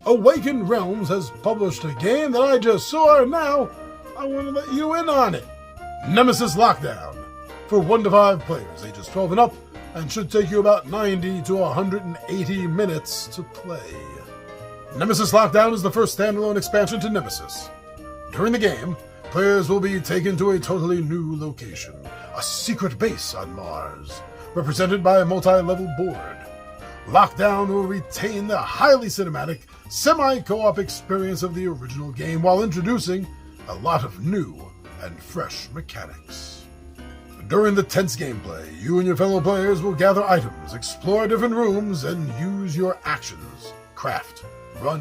Awaken Realms has published a game that I just saw, and now I want to let you in on it. Nemesis Lockdown. For 1 to 5 players, ages 12 and up, and should take you about 90 to 180 minutes to play. Nemesis Lockdown is the first standalone expansion to Nemesis. During the game, players will be taken to a totally new location, a secret base on Mars, represented by a multi-level board. Lockdown will retain the highly cinematic, semi-co-op experience of the original game while introducing a lot of new and fresh mechanics. During the tense gameplay, you and your fellow players will gather items, explore different rooms, and use your actions, craft, run,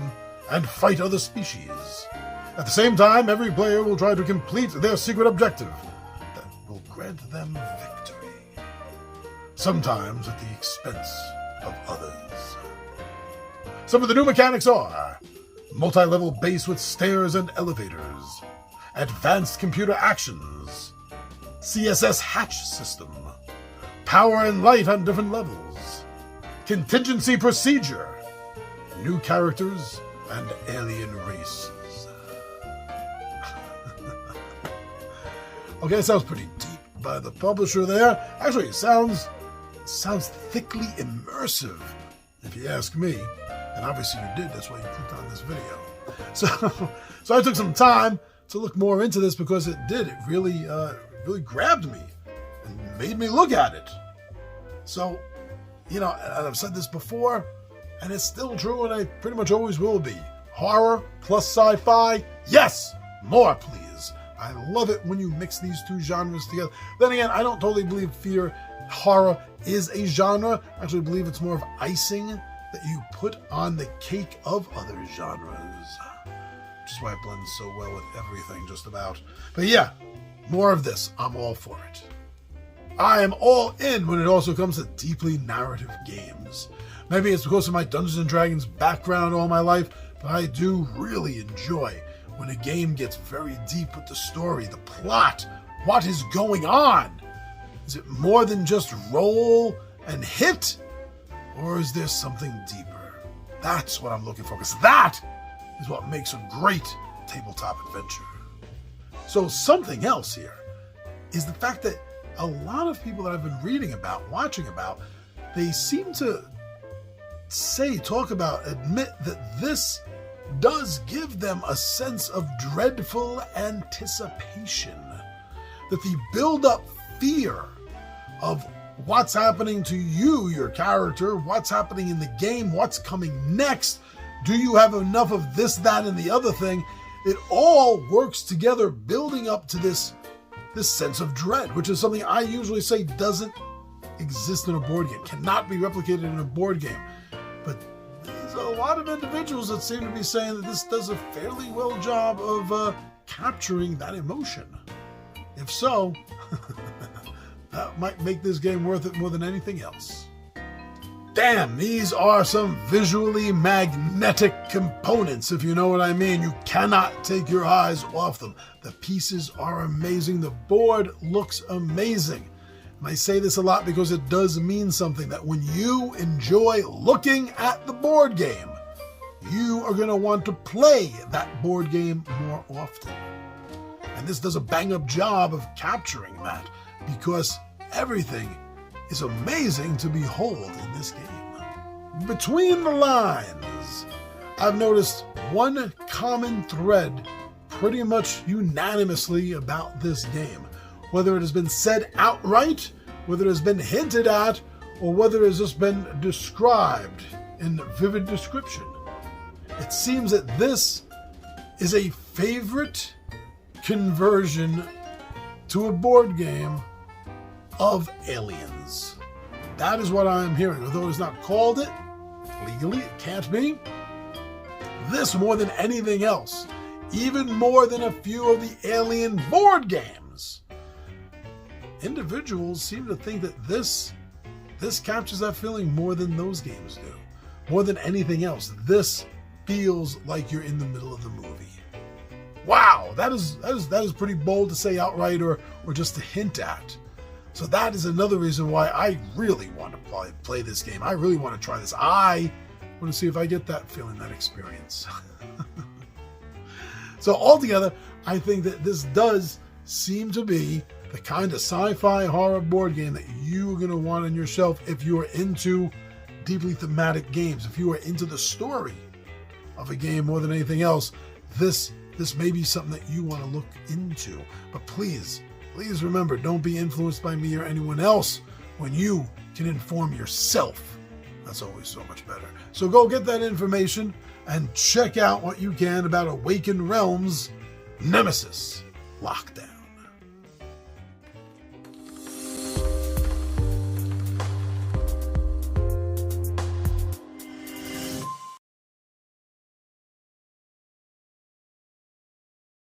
and fight other species. At the same time, every player will try to complete their secret objective that will grant them victory, sometimes at the expense of others. Some of the new mechanics are multi-level base with stairs and elevators, advanced computer actions, CSS hatch system, power and light on different levels, contingency procedure, new characters, and alien races. Okay, sounds pretty deep by the publisher there. Actually, it sounds thickly immersive, if you ask me. And obviously you did, that's why you clicked on this video. So I took some time to look more into this because it really grabbed me and made me look at it. So, and I've said this before, and it's still true, and I pretty much always will be. Horror plus sci-fi, yes, more please. I love it when you mix these two genres together. Then again, I don't totally believe horror is a genre. I actually believe it's more of icing that you put on the cake of other genres. Which is why it blends so well with everything, just about. But yeah, more of this. I'm all for it. I am all in when it also comes to deeply narrative games. Maybe it's because of my Dungeons & Dragons background all my life, but I do really enjoy when a game gets very deep with the story, the plot, what is going on. Is it more than just roll and hit? Or is there something deeper? That's what I'm looking for, because that is what makes a great tabletop adventure. So something else here is the fact that a lot of people that I've been reading about, watching about, they seem to admit that this does give them a sense of dreadful anticipation. That the build-up fear of what's happening to you, your character, what's happening in the game, what's coming next, do you have enough of this, that, and the other thing? It all works together, building up to this sense of dread, which is something I usually say doesn't exist in a board game, cannot be replicated in a board game. But there's a lot of individuals that seem to be saying that this does a fairly well job of capturing that emotion. If so, that might make this game worth it more than anything else. Damn, these are some visually magnetic components, if you know what I mean. You cannot take your eyes off them. The pieces are amazing. The board looks amazing. And I say this a lot because it does mean something, that when you enjoy looking at the board game, you are going to want to play that board game more often. And this does a bang-up job of capturing that, because everything is amazing to behold in this game. Between the lines, I've noticed one common thread pretty much unanimously about this game. Whether it has been said outright, whether it has been hinted at, or whether it has just been described in vivid description. It seems that this is a favorite conversion to a board game of Aliens. That is what I'm hearing. Although it's not called it, legally it can't be. This more than anything else, even more than a few of the Alien board games, individuals seem to think that this captures that feeling more than those games do. More than anything else, this feels like you're in the middle of the movie. Wow, that is pretty bold to say outright or just to hint at. So that is another reason why I really want to play this game. I really want to try this. I want to see if I get that feeling, that experience. So altogether, I think that this does seem to be the kind of sci-fi horror board game that you're going to want on your shelf if you are into deeply thematic games. If you are into the story of a game more than anything else, this may be something that you want to look into. But please remember, don't be influenced by me or anyone else when you can inform yourself. That's always so much better. So go get that information and check out what you can about Awaken Realms Nemesis Lockdown.